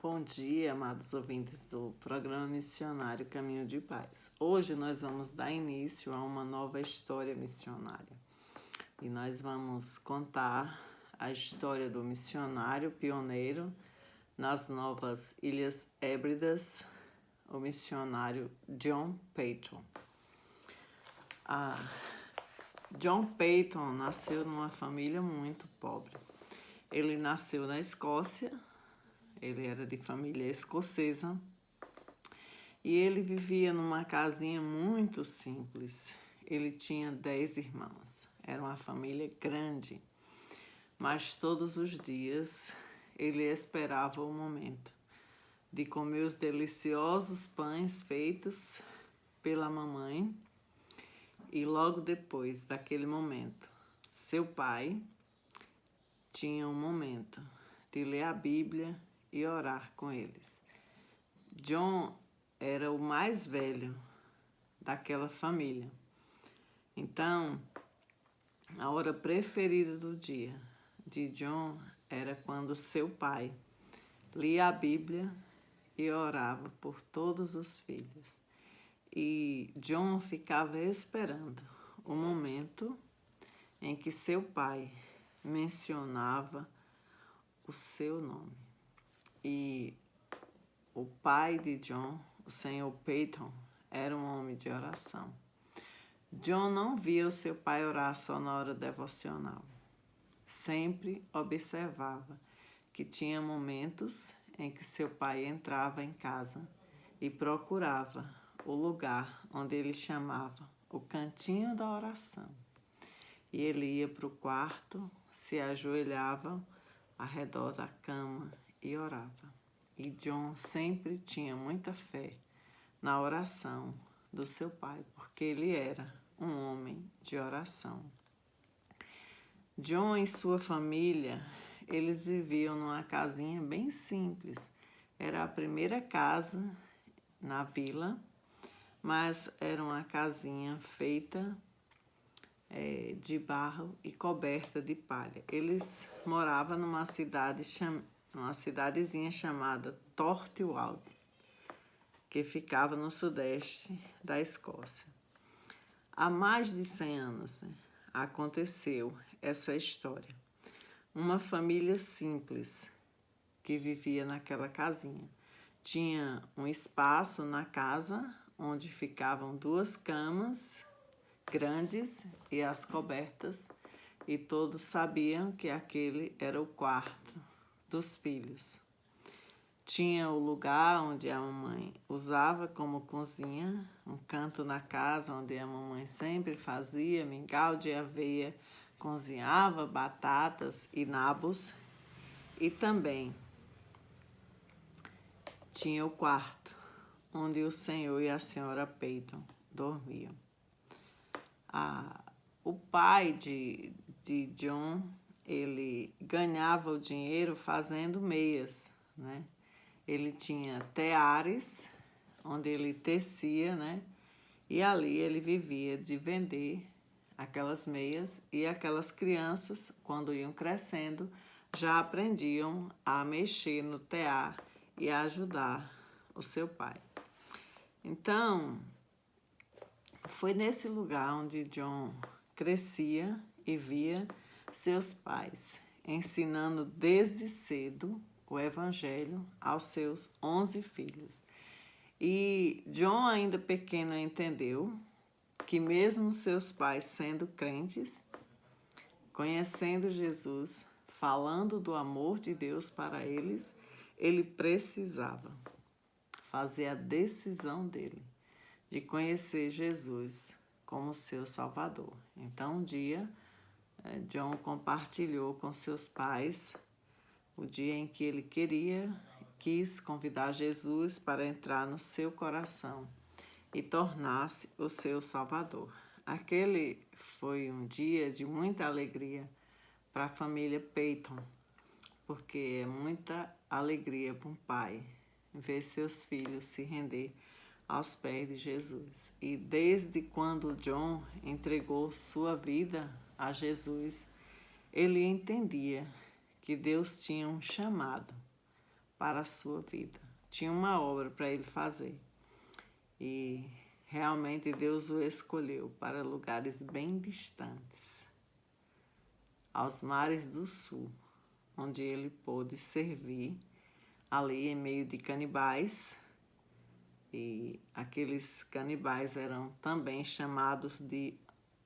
Bom dia, amados ouvintes do programa missionário Caminho de Paz. Hoje nós vamos dar início a uma nova história missionária e nós vamos contar a história do missionário pioneiro nas Novas Ilhas Hébridas, o missionário John Paton. John Paton nasceu numa família muito pobre. Ele nasceu na Escócia. Ele era de família escocesa e ele vivia numa casinha muito simples. Ele tinha 10 irmãos. Era uma família grande, mas todos os dias ele esperava o momento de comer os deliciosos pães feitos pela mamãe e logo depois daquele momento, seu pai tinha um momento de ler a Bíblia e orar com eles. John era o mais velho daquela família. Então, a hora preferida do dia de John era quando seu pai lia a Bíblia e orava por todos os filhos. E John ficava esperando o momento em que seu pai mencionava o seu nome. E o pai de John, o Senhor Paton, era um homem de oração. John não via o seu pai orar só na hora devocional. Sempre observava que tinha momentos em que seu pai entrava em casa e procurava o lugar onde ele chamava o cantinho da oração. E ele ia para o quarto, se ajoelhava ao redor da cama e orava. E John sempre tinha muita fé na oração do seu pai, porque ele era um homem de oração. John e sua família, eles viviam numa casinha bem simples. Era a primeira casa na vila, mas era uma casinha feita de barro e coberta de palha. Eles moravam numa cidadezinha chamada Tortwald, que ficava no sudeste da Escócia. Há mais de 100 anos aconteceu essa história. Uma família simples que vivia naquela casinha. Tinha um espaço na casa onde ficavam 2 camas grandes e as cobertas, e todos sabiam que aquele era o quarto dos filhos. Tinha o lugar onde a mamãe usava como cozinha, um canto na casa onde a mamãe sempre fazia mingau de aveia, cozinhava batatas e nabos, e também tinha o quarto onde o senhor e a senhora Paton dormiam. O pai de John, ele ganhava o dinheiro fazendo meias, né? Ele tinha teares, onde ele tecia, né? E ali ele vivia de vender aquelas meias, e aquelas crianças, quando iam crescendo, já aprendiam a mexer no tear e a ajudar o seu pai. Então, foi nesse lugar onde John crescia e via seus pais ensinando desde cedo o Evangelho aos seus 11 filhos. E John, ainda pequeno, entendeu que mesmo seus pais sendo crentes, conhecendo Jesus, falando do amor de Deus para eles, ele precisava fazer a decisão dele de conhecer Jesus como seu Salvador. Então, um dia, John compartilhou com seus pais o dia em que ele quis convidar Jesus para entrar no seu coração e tornar-se o seu Salvador. Aquele foi um dia de muita alegria para a família Paton, porque é muita alegria para um pai ver seus filhos se render aos pés de Jesus. E desde quando John entregou sua vida a Jesus, ele entendia que Deus tinha um chamado para a sua vida. Tinha uma obra para ele fazer. E realmente Deus o escolheu para lugares bem distantes, aos mares do sul, onde ele pôde servir ali em meio de canibais. E aqueles canibais eram também chamados de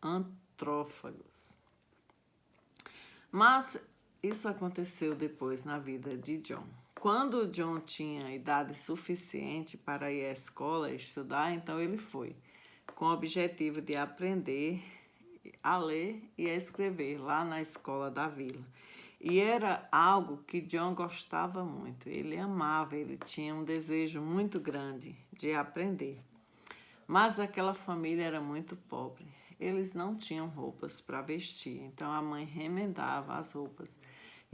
antrófagos. Mas isso aconteceu depois na vida de John. Quando John tinha idade suficiente para ir à escola estudar, então ele foi, com o objetivo de aprender a ler e a escrever lá na escola da vila. E era algo que John gostava muito, ele amava, ele tinha um desejo muito grande de aprender. Mas aquela família era muito pobre, eles não tinham roupas para vestir, então a mãe remendava as roupas.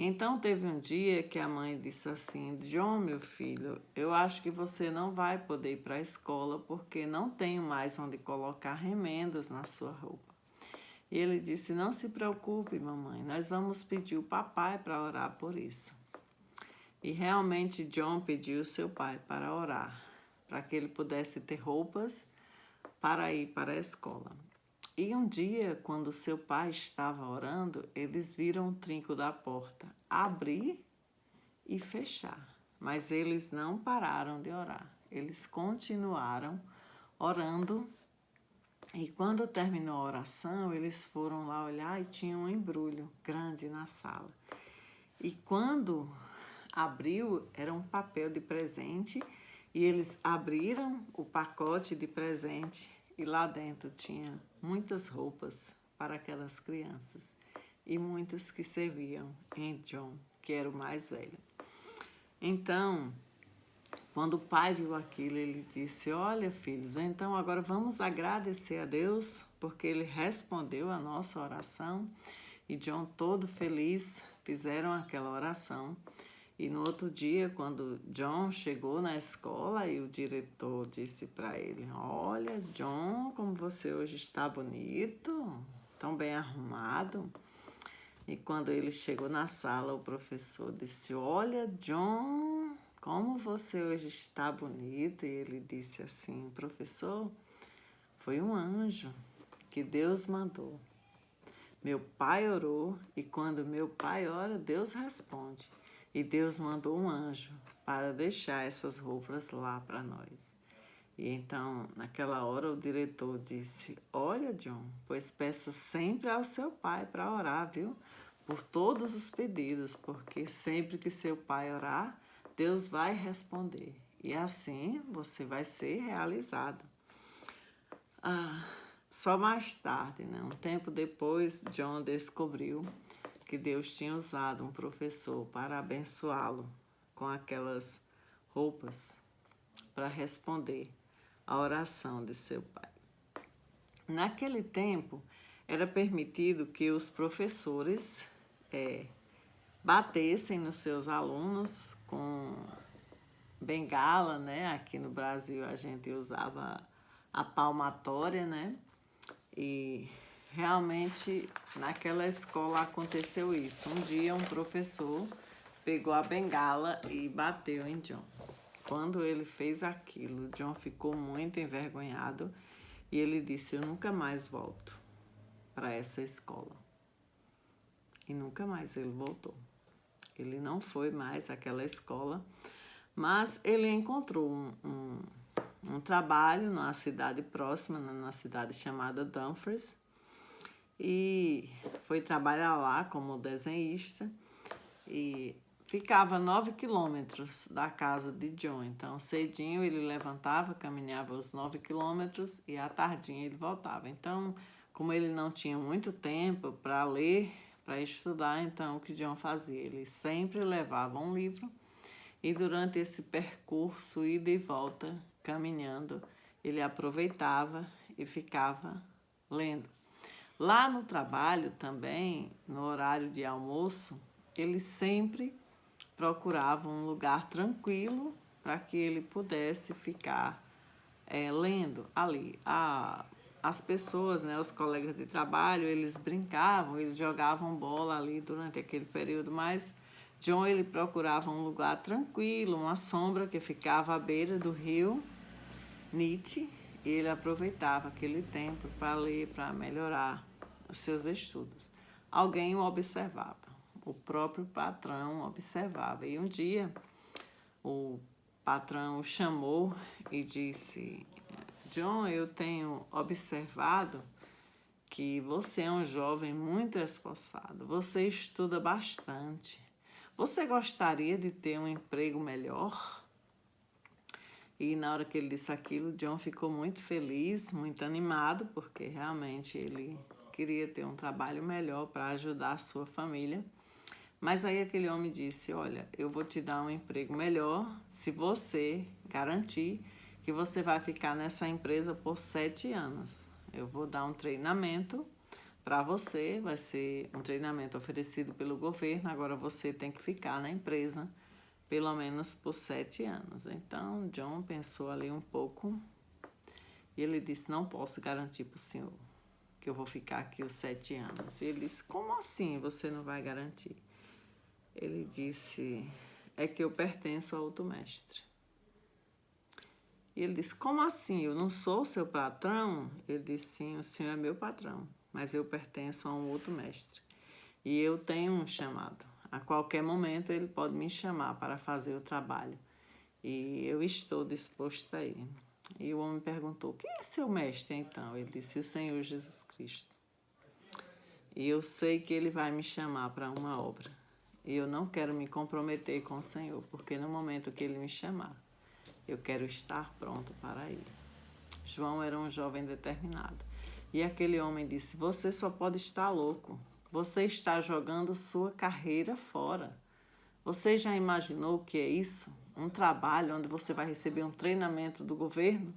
Então teve um dia que a mãe disse assim: John, meu filho, eu acho que você não vai poder ir para a escola porque não tenho mais onde colocar remendas na sua roupa. E ele disse: não se preocupe, mamãe, nós vamos pedir o papai para orar por isso. E realmente John pediu seu pai para orar, para que ele pudesse ter roupas para ir para a escola. E um dia, quando seu pai estava orando, eles viram o trinco da porta abrir e fechar. Mas eles não pararam de orar. Eles continuaram orando. E quando terminou a oração, eles foram lá olhar e tinha um embrulho grande na sala. E quando abriu, era um papel de presente. E eles abriram o pacote de presente e lá dentro tinha muitas roupas para aquelas crianças e muitas que serviam em John, que era o mais velho. Então, quando o pai viu aquilo, ele disse: olha, filhos, então agora vamos agradecer a Deus porque ele respondeu a nossa oração. E John, todo feliz, fizeram aquela oração. E no outro dia, quando John chegou na escola, e o diretor disse para ele: olha, John, como você hoje está bonito, tão bem arrumado. E quando ele chegou na sala, o professor disse: olha, John, como você hoje está bonito. E ele disse assim: professor, foi um anjo que Deus mandou. Meu pai orou e quando meu pai ora, Deus responde. E Deus mandou um anjo para deixar essas roupas lá para nós. E então, naquela hora, o diretor disse: olha, John, pois peça sempre ao seu pai para orar, viu? Por todos os pedidos, porque sempre que seu pai orar, Deus vai responder. E assim você vai ser realizado. Só mais tarde, né? Um tempo depois, John descobriu que Deus tinha usado um professor para abençoá-lo com aquelas roupas para responder à oração de seu pai. Naquele tempo, era permitido que os professores batessem nos seus alunos com bengala, né? Aqui no Brasil a gente usava a palmatória, né? E realmente naquela escola aconteceu isso. Um dia um professor pegou a bengala e bateu em John. Quando ele fez aquilo, John ficou muito envergonhado e ele disse: eu nunca mais volto para essa escola. E nunca mais ele voltou. Ele não foi mais àquela escola, mas ele encontrou um trabalho numa cidade próxima, numa cidade chamada Dumfries, e foi trabalhar lá como desenhista e ficava 9 quilômetros da casa de John. Então, cedinho ele levantava, caminhava os 9 quilômetros e à tardinha ele voltava. Então, como ele não tinha muito tempo para ler, para estudar, então o que John fazia? Ele sempre levava um livro e durante esse percurso, ida e volta, caminhando, ele aproveitava e ficava lendo. Lá no trabalho também, no horário de almoço, ele sempre procurava um lugar tranquilo para que ele pudesse ficar lendo ali. As pessoas, né, os colegas de trabalho, eles brincavam, eles jogavam bola ali durante aquele período, mas John, ele procurava um lugar tranquilo, uma sombra que ficava à beira do rio Nietzsche, e ele aproveitava aquele tempo para ler, para melhorar os seus estudos. Alguém o observava, o próprio patrão observava. E um dia o patrão o chamou e disse: John, eu tenho observado que você é um jovem muito esforçado, você estuda bastante. Você gostaria de ter um emprego melhor? E na hora que ele disse aquilo, John ficou muito feliz, muito animado, porque realmente ele queria ter um trabalho melhor para ajudar a sua família. Mas aí aquele homem disse: olha, eu vou te dar um emprego melhor se você garantir que você vai ficar nessa empresa por 7 anos. Eu vou dar um treinamento para você, vai ser um treinamento oferecido pelo governo, agora você tem que ficar na empresa pelo menos por 7 anos. Então, John pensou ali um pouco e ele disse: não posso garantir para o senhor que eu vou ficar aqui os 7 anos. E ele disse: como assim você não vai garantir? Ele disse: é que eu pertenço a outro mestre. E ele disse: como assim? Eu não sou seu patrão? Ele disse: sim, o senhor é meu patrão, mas eu pertenço a um outro mestre. E eu tenho um chamado. A qualquer momento ele pode me chamar para fazer o trabalho. E eu estou disposto a ir. E o homem perguntou: quem é seu mestre então? Ele disse: o Senhor Jesus Cristo. E eu sei que ele vai me chamar para uma obra. E eu não quero me comprometer com o Senhor, porque no momento que ele me chamar, eu quero estar pronto para ir. João era um jovem determinado. E aquele homem disse: você só pode estar louco. Você está jogando sua carreira fora. Você já imaginou o que é isso? Um trabalho onde você vai receber um treinamento do governo?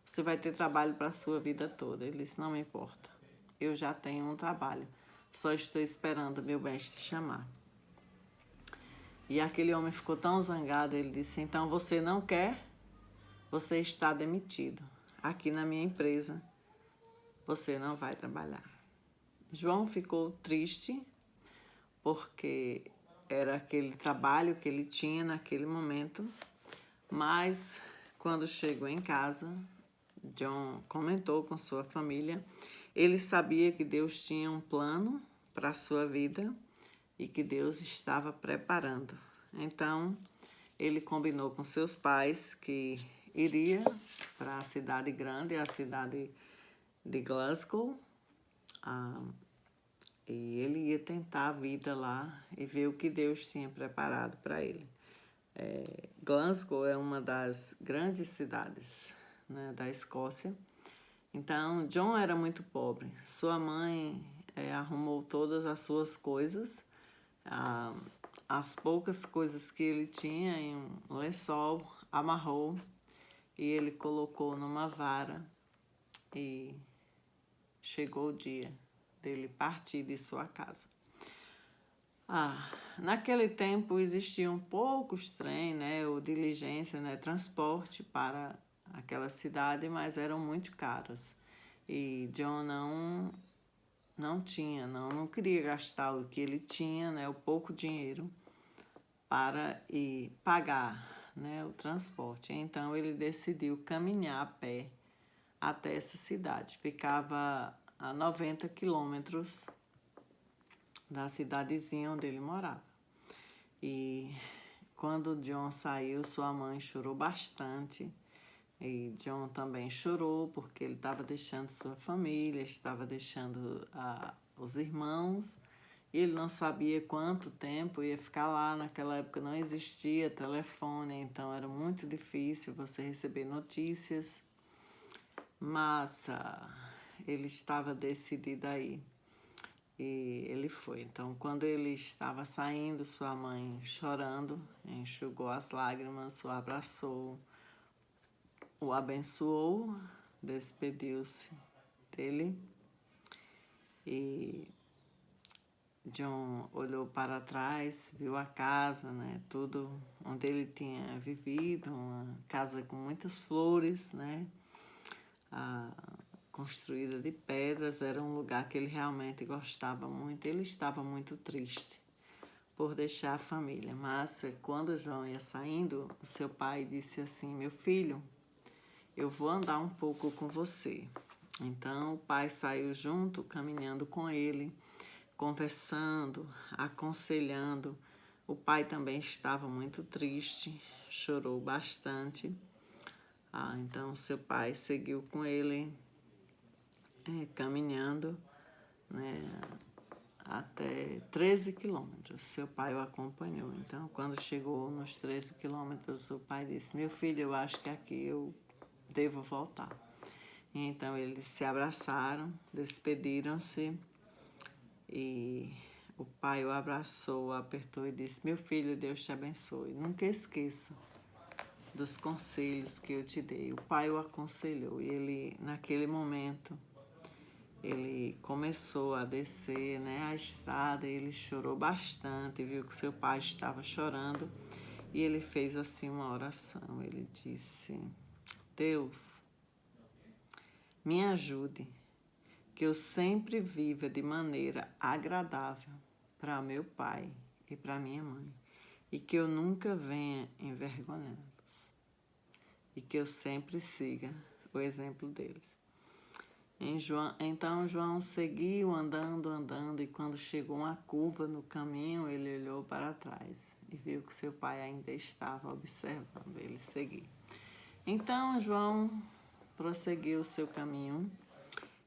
Você vai ter trabalho para a sua vida toda. Ele disse: não me importa. Eu já tenho um trabalho. Só estou esperando meu mestre chamar. E aquele homem ficou tão zangado. Ele disse: então você não quer? Você está demitido. Aqui na minha empresa, você não vai trabalhar. João ficou triste porque era aquele trabalho que ele tinha naquele momento, mas quando chegou em casa, John comentou com sua família. Ele sabia que Deus tinha um plano para a sua vida e que Deus estava preparando. Então, ele combinou com seus pais que iria para a cidade grande, a cidade de Glasgow, e ele ia tentar a vida lá e ver o que Deus tinha preparado para ele. Glasgow é uma das grandes cidades, né, da Escócia. Então, John era muito pobre. Sua mãe arrumou todas as suas coisas, as poucas coisas que ele tinha em um lençol, amarrou e ele colocou numa vara e chegou o dia dele partir de sua casa. Naquele tempo existiam poucos trens, né, ou diligência, né, transporte para aquela cidade, mas eram muito caros. E John não queria gastar o que ele tinha, né, o pouco dinheiro para ir pagar, né, o transporte. Então ele decidiu caminhar a pé até essa cidade. Ficava a 90 quilômetros da cidadezinha onde ele morava. E quando John saiu, sua mãe chorou bastante. E John também chorou porque ele estava deixando sua família, estava deixando os irmãos. E ele não sabia quanto tempo ia ficar lá. Naquela época não existia telefone, então era muito difícil você receber notícias. Mas ele estava decidido a ir. E ele foi. Então, quando ele estava saindo, sua mãe, chorando, enxugou as lágrimas, o abraçou, o abençoou, despediu-se dele. E John olhou para trás, viu a casa, né, tudo onde ele tinha vivido, uma casa com muitas flores, né, construída de pedras. Era um lugar que ele realmente gostava muito. Ele estava muito triste, por deixar a família. Mas quando João ia saindo, o seu pai disse assim: meu filho, eu vou andar um pouco com você. Então o pai saiu junto, caminhando com ele, conversando, aconselhando. O pai também estava muito triste, chorou bastante. Então seu pai seguiu com ele, caminhando, né, até 13 quilômetros. Seu pai o acompanhou. Então, quando chegou nos 13 quilômetros, o pai disse: meu filho, eu acho que aqui eu devo voltar. E então eles se abraçaram, despediram-se e o pai o abraçou, o apertou e disse: meu filho, Deus te abençoe. Nunca esqueça dos conselhos que eu te dei. O pai o aconselhou e ele, naquele momento, ele começou a descer, né, a estrada. Ele chorou bastante, viu que seu pai estava chorando e ele fez assim uma oração. Ele disse: Deus, me ajude, que eu sempre viva de maneira agradável para meu pai e para minha mãe, e que eu nunca venha envergonhá-los, e que eu sempre siga o exemplo deles. Então João seguiu andando, e quando chegou uma curva no caminho, ele olhou para trás e viu que seu pai ainda estava observando ele seguir. Então João prosseguiu o seu caminho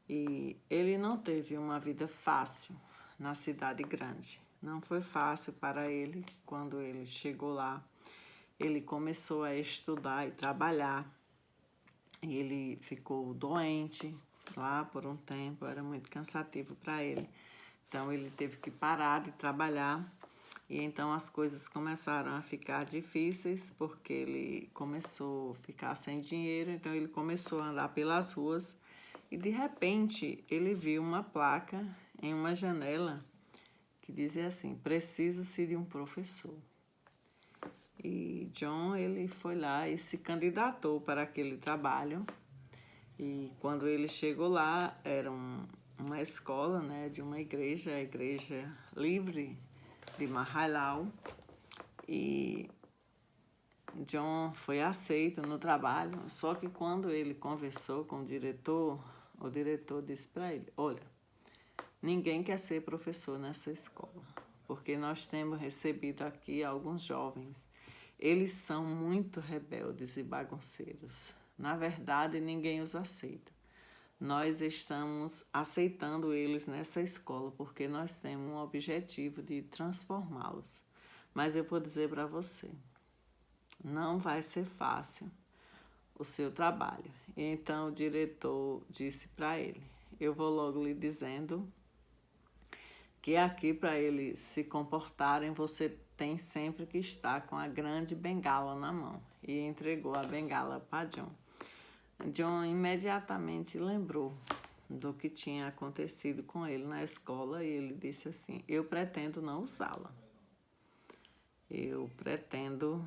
e ele não teve uma vida fácil na cidade grande. Não foi fácil para ele. Quando ele chegou lá, ele começou a estudar e trabalhar. Ele ficou doente lá por um tempo, era muito cansativo para ele. Então ele teve que parar de trabalhar e então as coisas começaram a ficar difíceis porque ele começou a ficar sem dinheiro. Então ele começou a andar pelas ruas e de repente ele viu uma placa em uma janela que dizia assim: precisa-se de um professor. E John, ele foi lá e se candidatou para aquele trabalho. E quando ele chegou lá, era uma escola, né, de uma igreja, a Igreja Livre de Mahalalel. E John foi aceito no trabalho, só que quando ele conversou com o diretor disse para ele: olha, ninguém quer ser professor nessa escola, porque nós temos recebido aqui alguns jovens. Eles são muito rebeldes e bagunceiros. Na verdade, ninguém os aceita. Nós estamos aceitando eles nessa escola porque nós temos um objetivo de transformá-los. Mas eu vou dizer para você, não vai ser fácil o seu trabalho. Então o diretor disse para ele: eu vou logo lhe dizendo que aqui, para eles se comportarem, você tem sempre que estar com a grande bengala na mão. E entregou a bengala para John. John imediatamente lembrou do que tinha acontecido com ele na escola e ele disse assim: eu pretendo não usá-la. Eu pretendo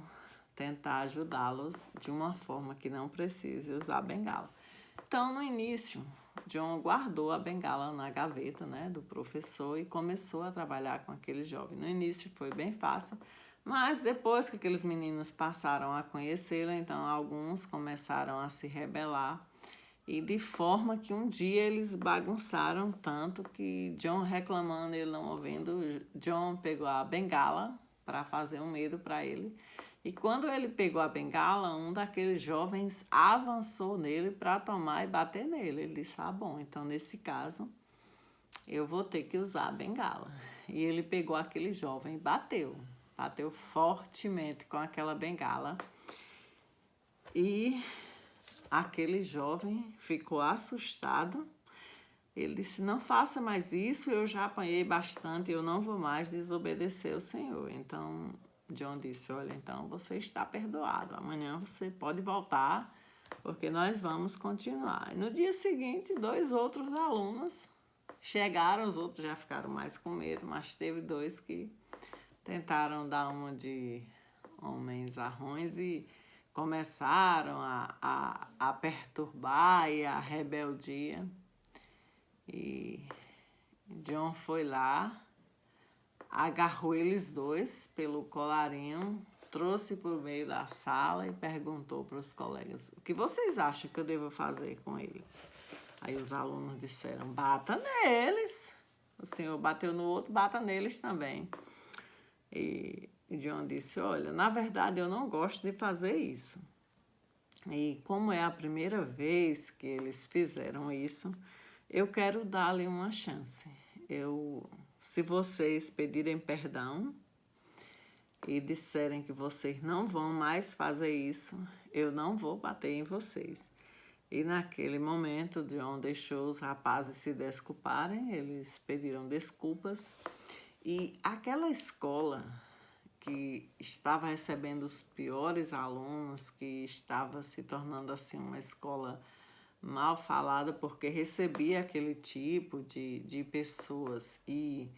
tentar ajudá-los de uma forma que não precise usar a bengala. Então, no início, John guardou a bengala na gaveta, né, do professor e começou a trabalhar com aquele jovem. No início foi bem fácil, mas depois que aqueles meninos passaram a conhecê-lo, então alguns começaram a se rebelar e de forma que um dia eles bagunçaram tanto que John, reclamando, ele não ouvindo, John pegou a bengala para fazer um medo para ele. E quando ele pegou a bengala, um daqueles jovens avançou nele para tomar e bater nele. Ele disse: bom, então nesse caso eu vou ter que usar a bengala. E ele pegou aquele jovem e bateu fortemente com aquela bengala. E aquele jovem ficou assustado. Ele disse: não faça mais isso, eu já apanhei bastante, eu não vou mais desobedecer ao Senhor. Então John disse: olha, então você está perdoado, amanhã você pode voltar, porque nós vamos continuar. E no dia seguinte, 2 outros alunos chegaram, os outros já ficaram mais com medo, mas teve 2 que tentaram dar uma de homens arrões e começaram a perturbar e a rebeldia. E John foi lá, agarrou eles dois pelo colarinho, trouxe para o meio da sala e perguntou para os colegas: o que vocês acham que eu devo fazer com eles? Aí os alunos disseram: bata neles. O senhor bateu no outro, bata neles também. E John disse: olha, na verdade eu não gosto de fazer isso. E como é a primeira vez que eles fizeram isso, eu quero dar-lhe uma chance. Se vocês pedirem perdão e disserem que vocês não vão mais fazer isso, eu não vou bater em vocês. E naquele momento, John deixou os rapazes se desculparem, eles pediram desculpas. E aquela escola que estava recebendo os piores alunos, que estava se tornando assim uma escola mal falada, porque recebia aquele tipo de pessoas e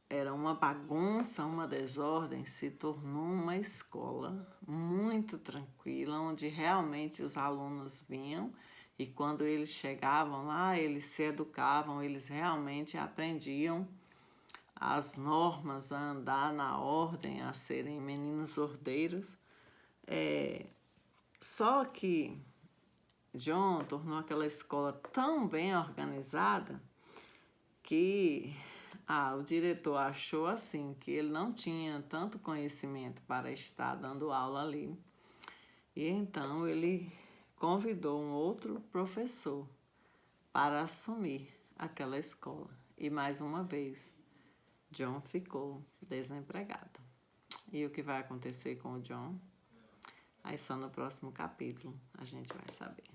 era uma bagunça, uma desordem, se tornou uma escola muito tranquila, onde realmente os alunos vinham e quando eles chegavam lá, eles se educavam, eles realmente aprendiam as normas, a andar na ordem, a serem meninos ordeiros. Só que John tornou aquela escola tão bem organizada que o diretor achou assim que ele não tinha tanto conhecimento para estar dando aula ali. E então ele convidou um outro professor para assumir aquela escola. E mais uma vez, John ficou desempregado. E o que vai acontecer com o John? Aí só no próximo capítulo a gente vai saber.